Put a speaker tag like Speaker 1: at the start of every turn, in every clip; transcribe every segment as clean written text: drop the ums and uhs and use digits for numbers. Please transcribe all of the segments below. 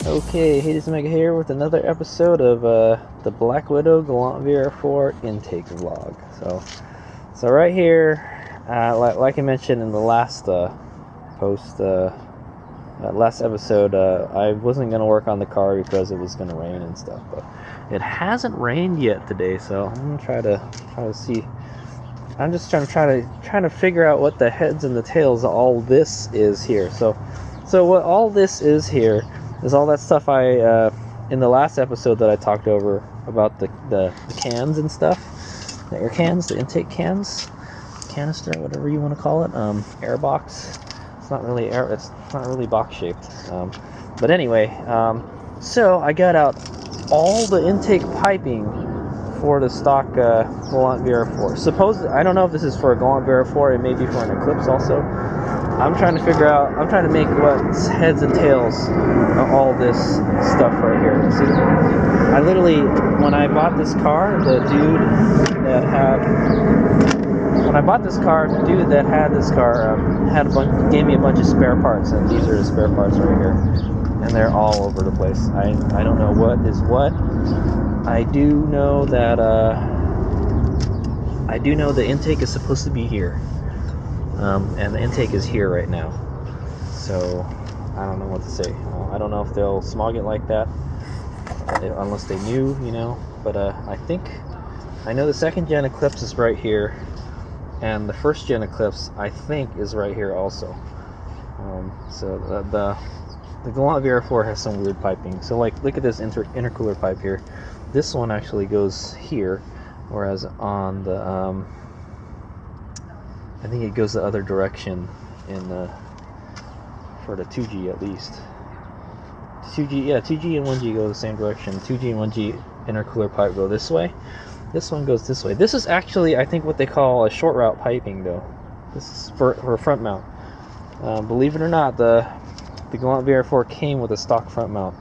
Speaker 1: Okay, Hades Mega here with another episode of the Black Widow Galant VR4 intake vlog. So right here, like I mentioned in the last last episode, I wasn't gonna work on the car because it was gonna rain and stuff. But it hasn't rained yet today, so I'm gonna try to see. I'm just trying to figure out what the heads and the tails of all this is here. So what all this is here is all that stuff I in the last episode that I talked over about the cans and stuff, the air cans, the intake cans, canister, whatever you want to call it, air box. It's not really air. It's not really box shaped. But anyway, so I got out all the intake piping for the stock Galant VR4. I don't know if this is for a Galant VR4. It may be for an Eclipse also. I'm trying to make what's heads and tails of all this stuff right here. See, I literally, when I bought this car, the dude that had this car gave me a bunch of spare parts, and these are the spare parts right here, and they're all over the place. I don't know what is what. I do know that the intake is supposed to be here. And the intake is here right now, so I don't know what to say. I don't know if they'll smog it like that, unless they knew, you know. But I know the second gen Eclipse is right here, and the first gen Eclipse I think is right here also. So the Galant VR4 has some weird piping. So like, look at this intercooler pipe here. This one actually goes here, whereas on the I think it goes the other direction for the 2G at least. 2G and 1G go the same direction. 2G and 1G intercooler pipe go this way. This one goes this way. This is actually, I think, what they call a short route piping, though. This is for front mount. Believe it or not, the Galant VR4 came with a stock front mount.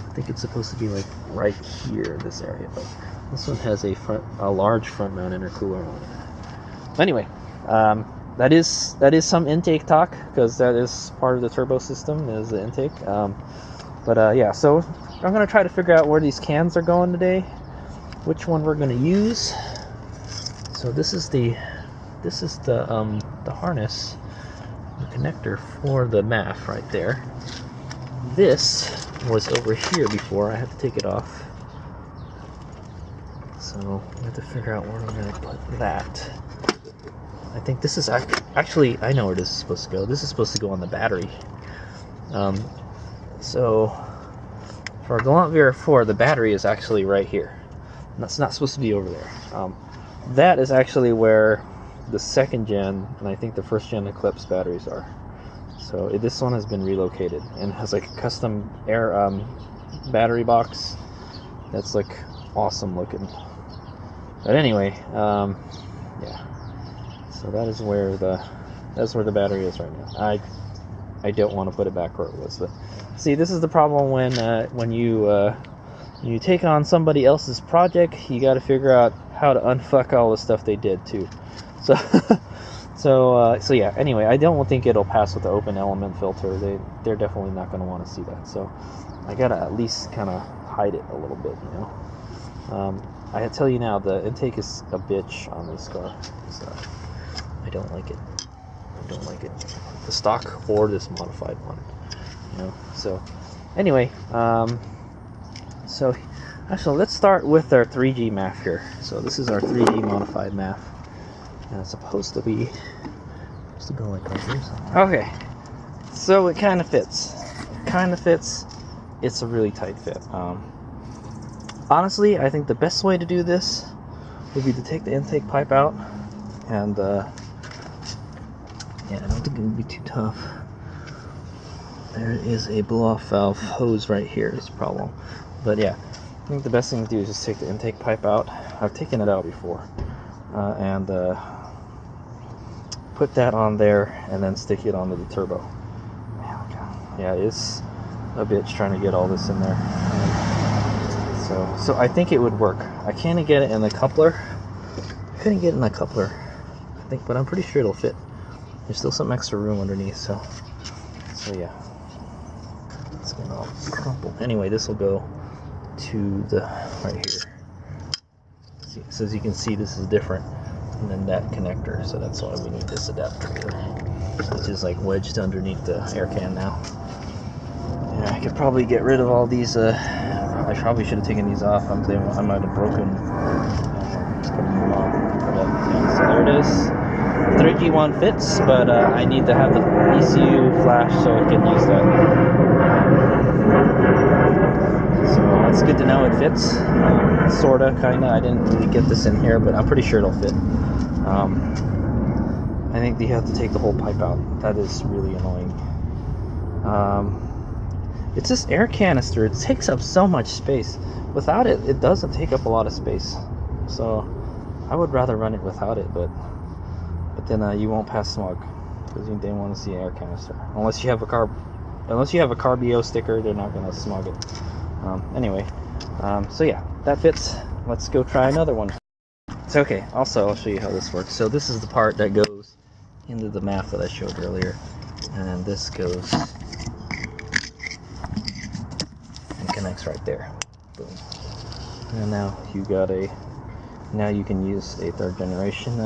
Speaker 1: I think it's supposed to be like right here in this area, but this one has a large front mount intercooler on it. Anyway. That is some intake talk, because that is part of the turbo system, is the intake. Yeah, so I'm gonna try to figure out where these cans are going today, which one we're gonna use. So this is the harness, the connector for the MAF right there. This was over here before. I had to take it off, so I have to figure out where I'm gonna put that. I think this is actually, I know where this is supposed to go. This is supposed to go on the battery. So for a Galant VR4, the battery is actually right here. That's not supposed to be over there. That is actually where the second gen and I think the first gen Eclipse batteries are. So this one has been relocated and has like a custom air battery box that's like awesome looking. But anyway, yeah. So that's where the battery is right now. I don't want to put it back where it was, but see, this is the problem when you take on somebody else's project. You got to figure out how to unfuck all the stuff they did too. So so yeah. Anyway, I don't think it'll pass with the open element filter. They're definitely not going to want to see that. So I gotta at least kind of hide it a little bit, you know. I tell you now, the intake is a bitch on this car. So I don't like it. I don't like it. The stock or this modified one, you know. So anyway, so actually let's start with our 3G MAF here. So this is our 3G modified MAF, and it's supposed to go like right here somewhere. Okay, so it kind of fits. It's a really tight fit. Honestly, I think the best way to do this would be to take the intake pipe out, and yeah, I don't think it would be too tough. There is a blow-off valve hose right here is the problem. But yeah, I think the best thing to do is just take the intake pipe out. I've taken it out before. And put that on there and then stick it onto the turbo. Yeah, it's a bitch trying to get all this in there. So I think it would work. I can't get it in the coupler. I couldn't get it in the coupler, I think, but I'm pretty sure it'll fit. There's still some extra room underneath, so yeah. It's gonna all crumple. Anyway, this will go to the right here. See, so as you can see, this is different than that connector, so that's why we need this adapter here, which is like wedged underneath the air can now. Yeah, I could probably get rid of all these. I probably should have taken these off. I might have broken putting them on. But, yeah, so there it is. 3G one fits, but I need to have the ECU flash so I can use that. So that's good to know it fits. Sorta, kinda. I didn't really get this in here, but I'm pretty sure it'll fit. I think you have to take the whole pipe out. That is really annoying. It's this air canister. It takes up so much space. Without it, it doesn't take up a lot of space. So I would rather run it without it, but then you won't pass smog because they want to see an air canister. Unless you have a Carbio sticker, they're not gonna smog it. Anyway, so yeah, that fits. Let's go try another one. So okay, also I'll show you how this works. So this is the part that goes into the MAF that I showed earlier, and then this goes and connects right there. Boom. And now you got now you can use a 3rd generation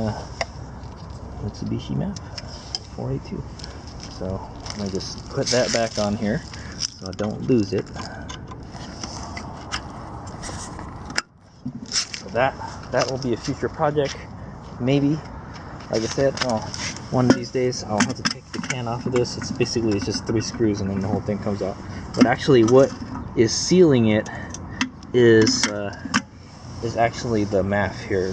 Speaker 1: Mitsubishi MAF 482. So I'm gonna just put that back on here so I don't lose it. So that will be a future project, maybe. Like I said, one of these days I'll have to take the can off of this. It's just 3 screws and then the whole thing comes out. But actually, what is sealing it is actually the MAF here.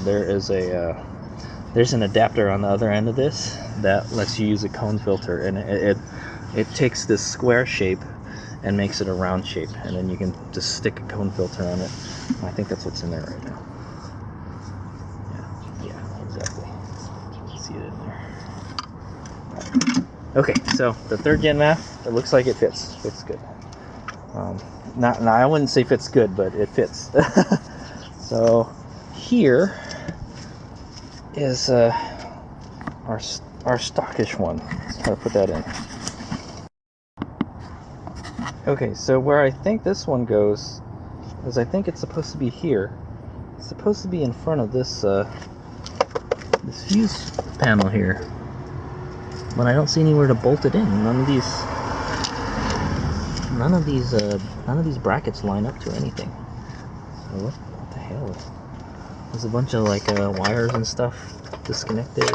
Speaker 1: There's an adapter on the other end of this that lets you use a cone filter, and it takes this square shape and makes it a round shape, and then you can just stick a cone filter on it. I think that's what's in there right now. Yeah, exactly. See it in there. Right. Okay, so the 3rd gen MAF, it looks like it fits. Fits good. I wouldn't say fits good, but it fits. So here is our stockish one. Let's try to put that in. Okay, so where I think this one goes is I think it's supposed to be here. It's supposed to be in front of this this fuse panel here, but I don't see anywhere to bolt it in. None of these brackets line up to anything. So what the hell? There's a bunch of like wires and stuff disconnected.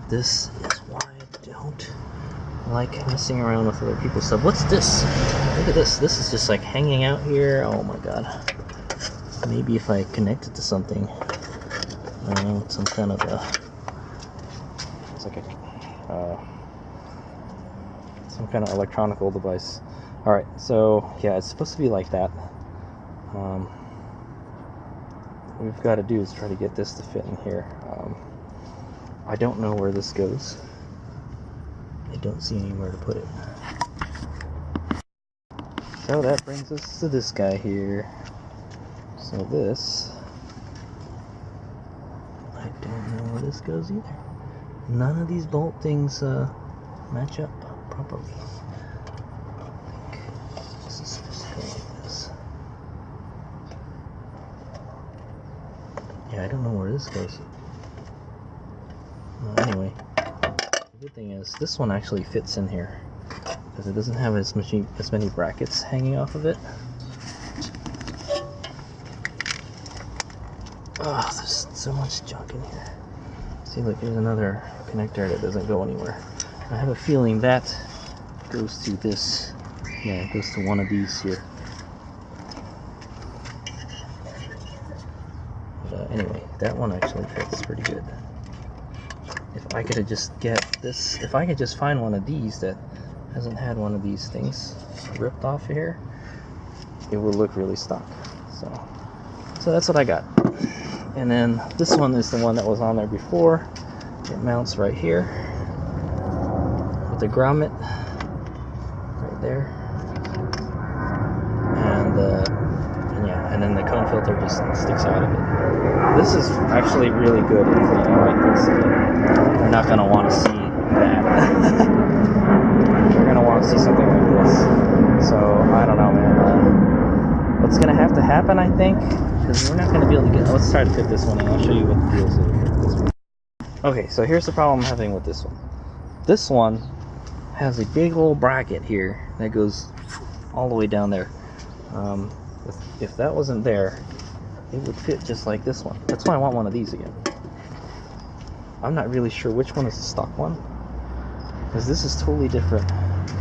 Speaker 1: This is why I don't like messing around with other people's stuff. What's this? Look at this. This is just like hanging out here. Oh my god. Maybe if I connect it to something, some kind of it's like some kind of electronical device. All right. So yeah, it's supposed to be like that. What we've got to do is try to get this to fit in here. I don't know where this goes. I don't see anywhere to put it. So that brings us to this guy here. So this, I don't know where this goes either. None of these bolt things match up properly. I think this is supposed to go like this. Yeah, I don't know where this goes. Anyway, the good thing is this one actually fits in here because it doesn't have as many brackets hanging off of it. Oh, there's so much junk in here. See, look, there's another connector that doesn't go anywhere. I have a feeling that goes to this. Yeah, it goes to one of these here. But, anyway, that one actually fits pretty good. If I could just if I could just find one of these that hasn't had one of these things ripped off here, it would look really stock. So that's what I got. And then this one is the one that was on there before. It mounts right here with the grommet right there, and yeah, and then the cone filter just sticks out of it. This is actually really good and clean. I like this. You're not gonna want to see that. You're gonna want to see something like this. what's gonna have to happen, I think, because we're not gonna be able to get. Let's try to fit this one in. I'll show you what the deal is with this one. Okay, so here's the problem I'm having with this one. This one has a big old bracket here that goes all the way down there. If that wasn't there, it would fit just like this one. That's why I want one of these again. I'm not really sure which one is the stock one, because this is totally different.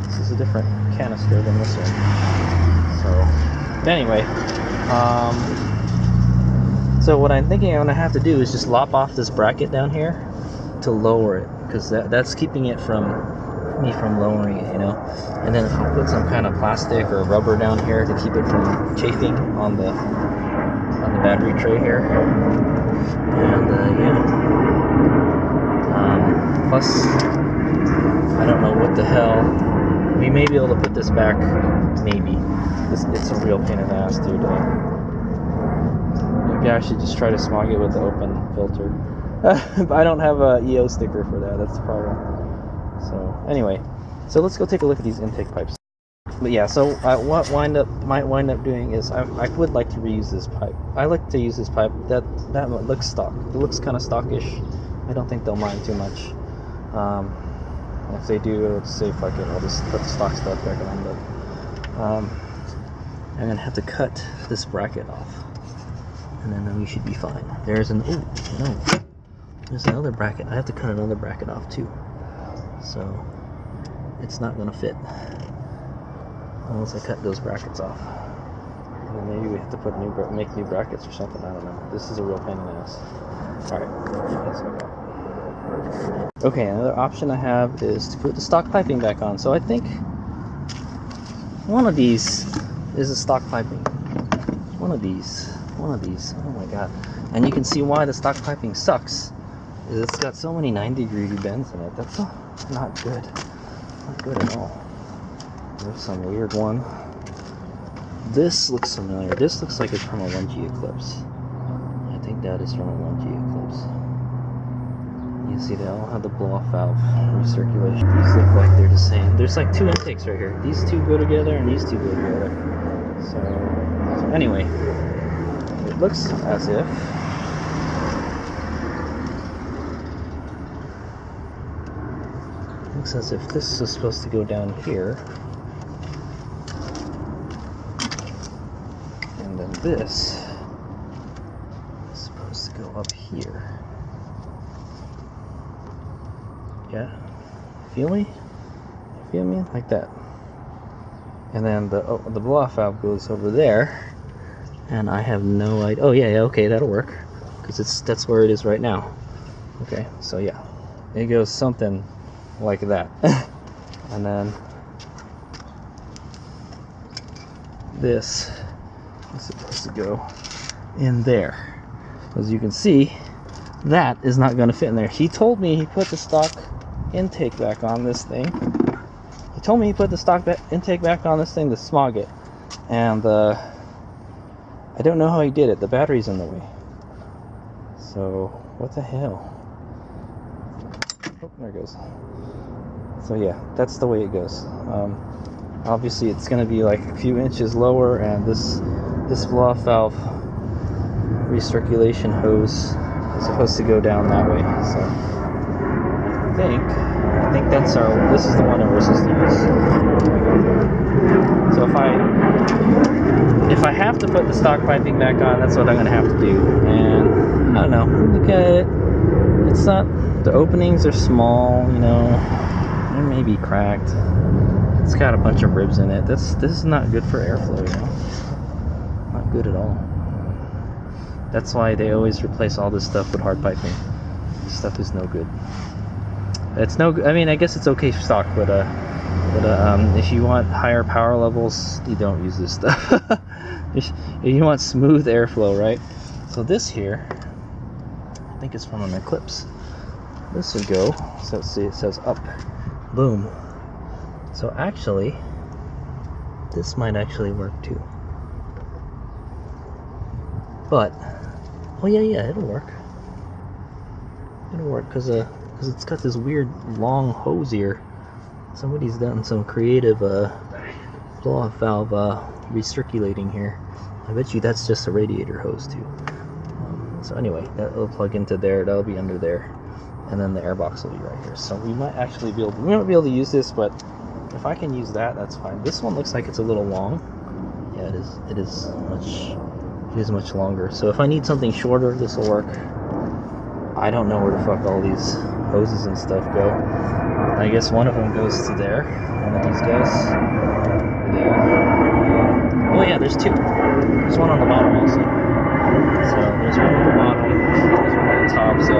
Speaker 1: This is a different canister than this one. So anyway, so what I'm thinking I'm gonna have to do is just lop off this bracket down here to lower it, because that's keeping it from me from lowering it, you know. And then I'll put some kind of plastic or rubber down here to keep it from chafing on the battery tray here. And yeah. Plus, I don't know what the hell. We may be able to put this back. Maybe. It's a real pain in the ass, dude. Maybe I should just try to smog it with the open filter. But I don't have a EO sticker for that. That's the problem. So anyway, so let's go take a look at these intake pipes. But yeah, so what might wind up doing is I would like to reuse this pipe. I like to use this pipe. That looks stock. It looks kind of stockish. I don't think they'll mind too much. If they do, let's say fuck it. I'll just put the stock stuff back on. But I'm gonna have to cut this bracket off, and then we should be fine. There's an there's another bracket. I have to cut another bracket off too. So it's not gonna fit unless I cut those brackets off. And then maybe we have to put make new brackets or something. I don't know. This is a real pain in the ass. All right, let's go. Okay, another option I have is to put the stock piping back on. So I think one of these is the stock piping. One of these. Oh my god! And you can see why the stock piping sucks. It's got so many 90-degree bends in it. That's not good. Not good at all. There's some weird one. This looks familiar. This looks like it's from a 1G Eclipse. I think that is from a 1G Eclipse. You see they all have the blow-off valve recirculation. These look like they're the same. There's like two intakes right here. These two go together and these two go together. So anyway, it looks as if this is supposed to go down here, and then this is supposed to go up here. Yeah, feel me? Feel me? Like that. And then the blow-off valve goes over there, and I have no idea. Oh yeah, okay, that'll work, because that's where it is right now. Okay, so yeah, it goes something like that. And then this is supposed to go in there. As you can see, that is not going to fit in there. He told me he put the stock intake back on this thing. He told me he put the stock intake back on this thing to smog it. And I don't know how he did it. The battery's in the way. So, what the hell? Oh, there it goes. So yeah, that's the way it goes. Obviously it's going to be like a few inches lower, and this blow-off valve recirculation hose is supposed to go down that way. So I think that's this is the one that we're supposed to use. So if I have to put the stock piping back on, that's what I'm going to have to do. And I don't know, look at it. It's not, the openings are small, you know. It may be cracked. It's got a bunch of ribs in it. This is not good for airflow, you know. Not good at all. That's why they always replace all this stuff with hard piping. This stuff is no good. It's no good. I mean, I guess it's okay for stock, but if you want higher power levels, you don't use this stuff. If you want smooth airflow, right? So this here, I think it's from an Eclipse. This would go. So let's see, it says up. Boom. So actually, this might actually work too. But, oh yeah, it'll work. It'll work because it's got this weird long hose here. Somebody's done some creative blow-off valve recirculating here. I bet you that's just a radiator hose too. So anyway, that'll plug into there. That'll be under there, and then the airbox will be right here. So we might actually be able to, to use this, but if I can use that, that's fine. This one looks like it's a little long. Yeah, it is much longer. So if I need something shorter, this will work. I don't know where the fuck all these hoses and stuff go. I guess one of them goes to there. One of these guys. There. Oh yeah, there's two. There's one on the bottom also. So there's one on the bottom, there's one on the top. So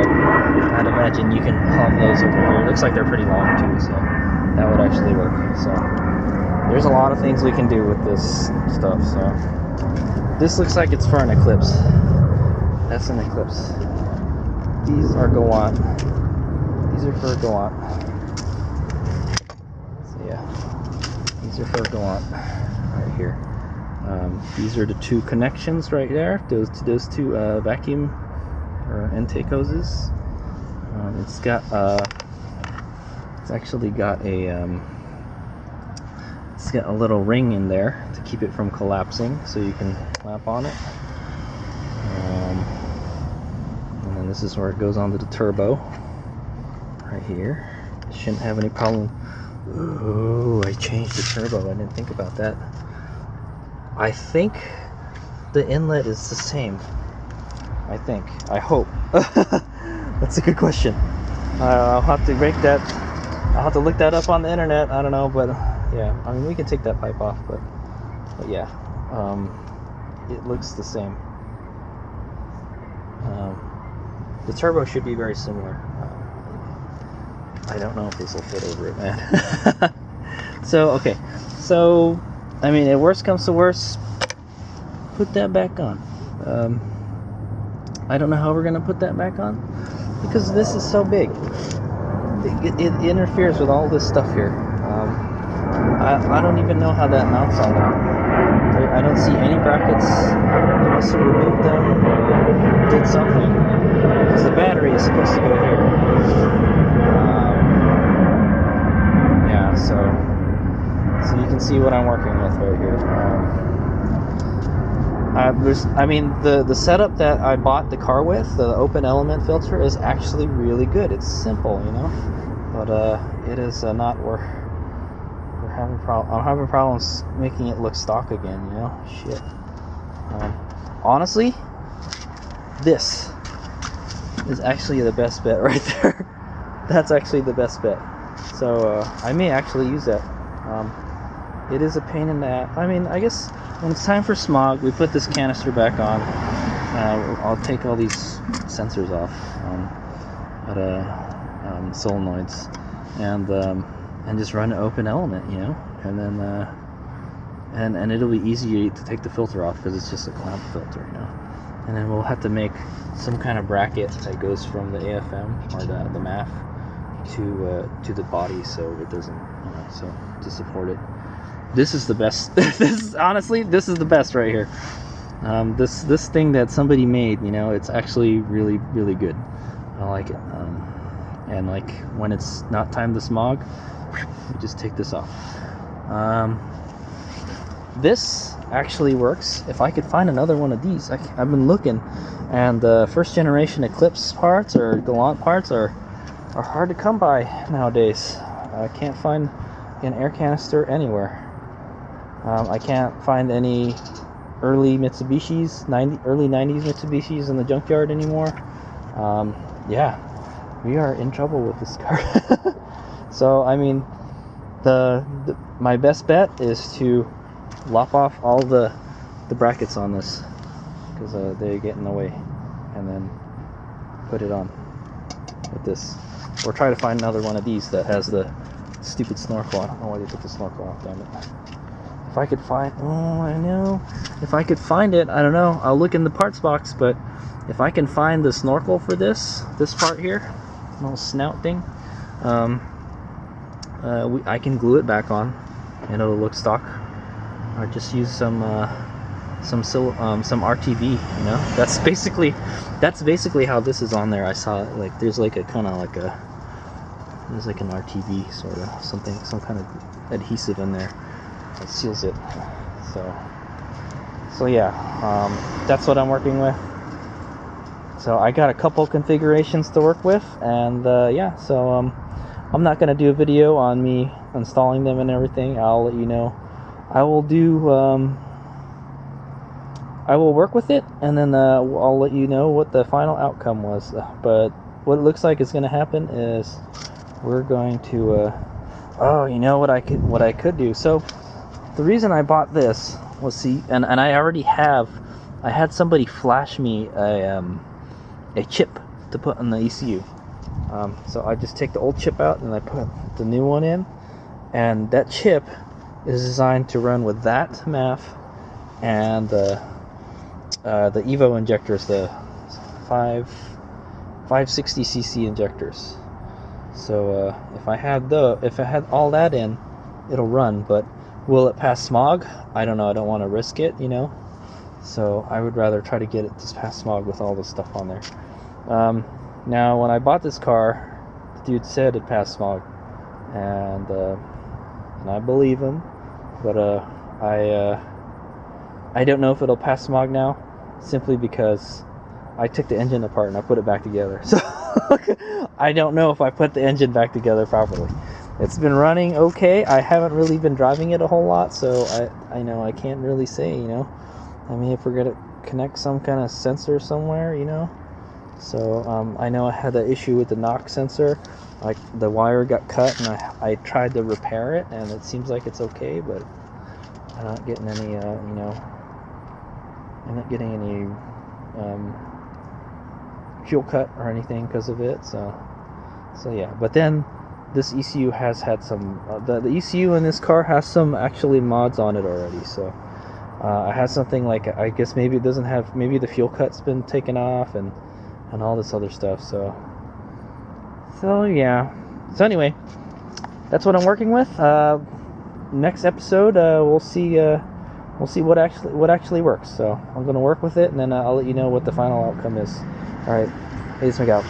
Speaker 1: I'd imagine you can plumb those over here. It looks like they're pretty long too, so that would actually work. So there's a lot of things we can do with this stuff. So this looks like it's for an Eclipse. That's an Eclipse. These are Galant. These are for Galant. So yeah, these are for Galant right here. These are the two connections right there. Those two vacuum or intake hoses. It's got it's actually got a it's got a little ring in there to keep it from collapsing, so you can clamp on it. And then this is where it goes onto the turbo, right here. Shouldn't have any problem. Oh, I changed the turbo. I didn't think about that. I think the inlet is the same. I think. I hope. That's a good question. I'll have to break that. I'll have to look that up on the internet. I don't know, but yeah. I mean, we can take that pipe off, but yeah. It looks the same. The turbo should be very similar. I don't know if this will fit over it, man. So, okay. So, I mean, if worst comes to worst, put that back on. I don't know how we're going to put that back on, because this is so big. It interferes with all this stuff here. I don't even know how that mounts on there. I don't see any brackets. They must have removed them, did something, because the battery is supposed to go here. Yeah, so you can see what I'm working with right here. I mean, the setup that I bought the car with, the open element filter, is actually really good. It's simple, you know, but it is not. We're having I'm having problems making it look stock again, you know. Shit. Honestly, this is actually the best bet right there. That's actually the best bet. So I may actually use that. It is a pain in the ass. I mean, I guess when it's time for Smog, we put this canister back on. I'll take all these sensors off, solenoids, and just run an open element, you know, and then and it'll be easier to take the filter off because it's just a clamp filter, you know. And then we'll have to make some kind of bracket that goes from the AFM or the MAF to the body, so it doesn't, you know, so to support it. This is the best. Honestly, this is the best right here. This thing that somebody made, you know, it's actually really, really good. I like it. And like when it's not time to Smog, you just take this off. This actually works. If I could find another one of these, I've been looking, and the first generation Eclipse parts or Galant parts are hard to come by nowadays. I can't find an air canister anywhere. I can't find any early Mitsubishis, early 90s Mitsubishis in the junkyard anymore. Yeah, we are in trouble with this car. So, I mean, my best bet is to lop off all the brackets on this, because they get in the way, and then put it on with this. Or try to find another one of these that has the stupid snorkel. I don't know why they put the snorkel on, damn it. If I could find, I know. If I could find it, I don't know. I'll look in the parts box, but if I can find the snorkel for this part here, little snout thing, I can glue it back on, and it'll look stock. Or just use some RTV, you know. That's basically how this is on there. I saw it, like there's like a kind of like a, there's like an RTV sort of something, some kind of adhesive in there that seals it. So yeah, that's what I'm working with. So I got a couple configurations to work with, and yeah, so I'm not gonna do a video on me installing them and everything. I'll let you know. I will do I will work with it, and then I'll let you know what the final outcome was. But what it looks like is going to happen is we're going to oh, you know what I could do. So the reason I bought this was, see, and I already have, I had somebody flash me a chip to put in the ECU. So I just take the old chip out and I put the new one in, and that chip is designed to run with that MAF and the Evo injectors, the 560cc injectors. So if I had all that in, it'll run. But will it pass smog? I don't know. I don't want to risk it, you know. So I would rather try to get it to pass smog with all the stuff on there. Now, when I bought this car, the dude said it passed smog, and I believe him. But I don't know if it'll pass smog now, simply because I took the engine apart and I put it back together. So I don't know if I put the engine back together properly. It's been running okay. I haven't really been driving it a whole lot, so I know I can't really say, you know. I mean, if we're gonna connect some kind of sensor somewhere, you know. So I know I had the issue with the knock sensor. Like, the wire got cut, and I tried to repair it, and it seems like it's okay, but I'm not getting any, you know, I'm not getting any fuel cut or anything because of it. So yeah. But then this ECU has had some, the ECU in this car has some actually mods on it already. So I had something like, I guess maybe it doesn't have, maybe the fuel cut's been taken off and all this other stuff. So yeah. So anyway, that's what I'm working with. Next episode, we'll see what actually works. So I'm gonna work with it, and then I'll let you know what the final outcome is. All right, peace, Smog out.